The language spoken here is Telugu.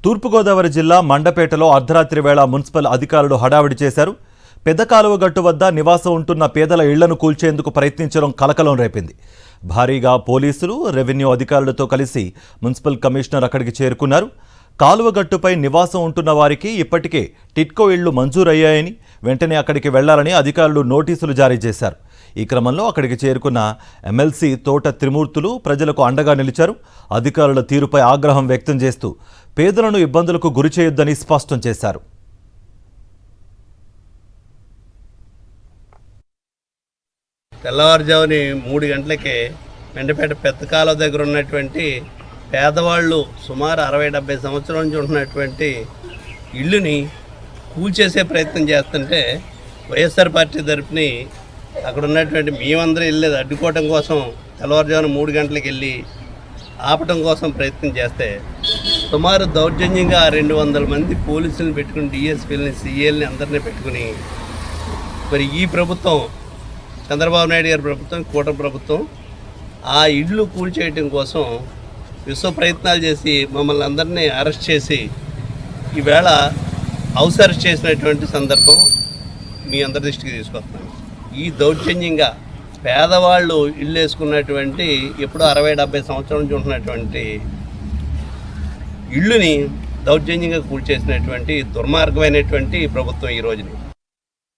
తూర్పుగోదావరి జిల్లా మండపేటలో అర్ధరాత్రి వేళ మున్సిపల్ అధికారులు హడావిడి చేశారు. పెద్ద కాలువ గట్టు వద్ద నివాసం ఉంటున్న పేదల ఇళ్లను కూల్చేందుకు ప్రయత్నించడం కలకలం రేపింది. భారీగా పోలీసులు, రెవెన్యూ అధికారులతో కలిసి మున్సిపల్ కమిషనర్ అక్కడికి చేరుకున్నారు. కాలువ గట్టుపై నివాసం ఉంటున్న వారికి ఇప్పటికే టిట్కో ఇళ్లు మంజూరయ్యాయని, వెంటనే అక్కడికి వెళ్లాలని అధికారులు నోటీసులు జారీ చేశారు. ఈ క్రమంలో అక్కడికి చేరుకున్న ఎమ్మెల్సీ తోట త్రిమూర్తులు ప్రజలకు అండగా నిలిచారు. అధికారుల తీరుపై ఆగ్రహం వ్యక్తం చేస్తూ పేదలను ఇబ్బందులకు గురి చేయొద్దని స్పష్టం చేశారు. తెల్లవారుజాముని 3 గంటలకే మెండపేట పెద్ద కాలువ దగ్గర ఉన్నటువంటి పేదవాళ్ళు సుమారు 60-70 సంవత్సరాల నుంచి ఉంటున్నటువంటి ఇల్లుని కూల్చేసే ప్రయత్నం చేస్తుంటే వైఎస్ఆర్ పార్టీ తరపుని అక్కడ ఉన్నటువంటి మేమందరం ఇల్లు అడ్డుకోవడం కోసం తెల్లవారుజామున 3 గంటలకు వెళ్ళి ఆపటం కోసం ప్రయత్నం చేస్తే సుమారు దౌర్జన్యంగా 200 మంది పోలీసులను పెట్టుకుని, డిఎస్పీలని, సిఏల్ని అందరినీ పెట్టుకుని మరి ఈ ప్రభుత్వం, చంద్రబాబు నాయుడు గారి ప్రభుత్వం, కూటమి ప్రభుత్వం ఆ ఇళ్ళు కూల్చేయటం కోసం విశ్వ ప్రయత్నాలు చేసి మమ్మల్ని అందరినీ అరెస్ట్ చేసి ఈవేళ హౌస్ అరెస్ట్ చేసినటువంటి సందర్భం మీ అందరి దృష్టికి తీసుకొస్తున్నాను. ఈ దౌర్జన్యంగా పేదవాళ్ళు ఇల్లు వేసుకున్నటువంటి ఎప్పుడో 60-70 సంవత్సరాల నుంచి ఉంటున్నటువంటి ఇళ్ళుని దౌర్జన్యంగా కూల్చేసినటువంటి దుర్మార్గమైనటువంటి ప్రభుత్వం ఈ రోజుని.